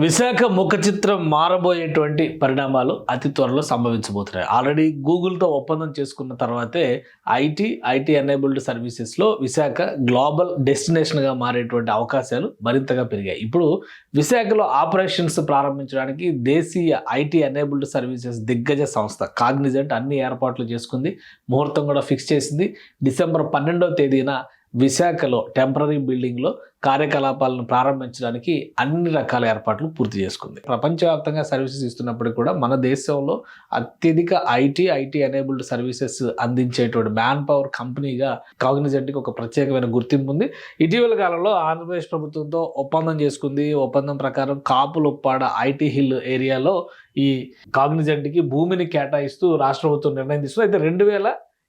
విశాఖ ముఖ చిత్రం మారబోయేటువంటి పరిణామాలు అతి త్వరలో సంభవించబోతున్నాయి. ఆల్రెడీ గూగుల్తో ఒప్పందం చేసుకున్న తర్వాతే ఐటీ ఎనేబుల్డ్ సర్వీసెస్లో విశాఖ గ్లోబల్ డెస్టినేషన్గా మారేటువంటి అవకాశాలు మరింతగా పెరిగాయి. ఇప్పుడు విశాఖలో ఆపరేషన్స్ ప్రారంభించడానికి దేశీయ ఐటీ ఎనేబుల్డ్ సర్వీసెస్ దిగ్గజ సంస్థ కాగ్నిజెంట్ అన్ని ఏర్పాట్లు చేసుకుంది. ముహూర్తం కూడా ఫిక్స్ చేసింది. డిసెంబర్ 12వ తేదీన విశాఖలో టెంపరీ బిల్డింగ్లో కార్యకలాపాలను ప్రారంభించడానికి అన్ని రకాల ఏర్పాట్లు పూర్తి చేసుకుంది. ప్రపంచవ్యాప్తంగా సర్వీసెస్ ఇస్తున్నప్పటికీ కూడా మన దేశంలో అత్యధిక ఐటీ ఎనేబుల్డ్ సర్వీసెస్ అందించేటువంటి మ్యాన్ పవర్ కంపెనీగా కాగ్నిజెంట్కి ఒక ప్రత్యేకమైన గుర్తింపు ఉంది. ఇటీవల కాలంలో ఆంధ్రప్రదేశ్ ప్రభుత్వంతో ఒప్పందం చేసుకుంది. ఒప్పందం ప్రకారం కాపులుప్పాడ ఐటీ హిల్ ఏరియాలో ఈ కాగ్నిజెంట్కి భూమిని కేటాయిస్తూ రాష్ట్ర ప్రభుత్వం నిర్ణయం తీసుకుంది. అయితే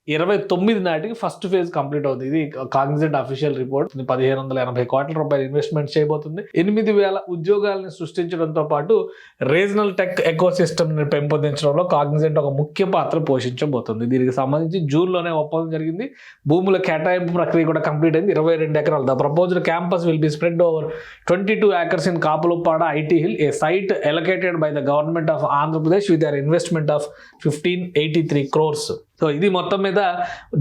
2029 నాటికి ఫస్ట్ ఫేజ్ కంప్లీట్ అవుతుంది. ఇది కాగ్నిజెంట్ అఫీషియల్ రిపోర్ట్. 1580 కోట్ల రూపాయలు ఇన్వెస్ట్మెంట్ చేయబోతుంది. 8000 ఉద్యోగాలను సృష్టించడంతో పాటు రీజనల్ టెక్ ఎకోసిస్టమ్ని పెంపొందించడంలో కాగ్నిజెంట్ ఒక ముఖ్య పాత్ర పోషించబోతుంది. దీనికి సంబంధించి జూన్లోనే ఒప్పందం జరిగింది. భూముల కేటాయింపు ప్రక్రియ కూడా కంప్లీట్ అయింది. 22 ఎకరాలు. The proposed campus will be spread over 22 acres in Kapuluppada IT hill, a site allocated by the government of Andhra Pradesh with their investment of 1583 crores. So ఇది మొత్తం మీద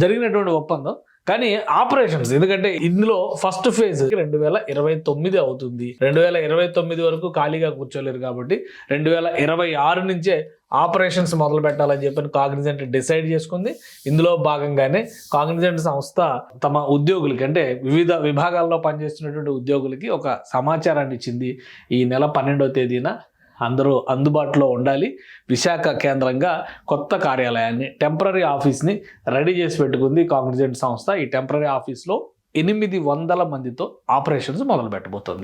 జరిగినటువంటి ఒప్పందం. కానీ ఆపరేషన్స్, ఎందుకంటే ఇందులో ఫస్ట్ ఫేజ్ 2029 అవుతుంది. 2029 వరకు ఖాళీగా కూర్చోలేరు కాబట్టి 2026 నుంచే ఆపరేషన్స్ మొదలు పెట్టాలని చెప్పి కాగ్నిజెంట్ డిసైడ్ చేసుకుంది. ఇందులో భాగంగానే కాగ్నిజెంట్ సంస్థ తమ ఉద్యోగులకి, అంటే వివిధ విభాగాల్లో పనిచేస్తున్నటువంటి ఉద్యోగులకి ఒక సమాచారాన్ని ఇచ్చింది. ఈ నెల 12వ తేదీన అందరూ అందుబాటులో ఉండాలి. విశాఖ కేంద్రంగా కొత్త కార్యాలయాన్ని, టెంపరీ ఆఫీస్ని రెడీ చేసి పెట్టుకుంది కాగ్నిజెంట్ సంస్థ. ఈ టెంపరీ ఆఫీస్లో 800 మందితో ఆపరేషన్స్ మొదలు పెట్టబోతోంది.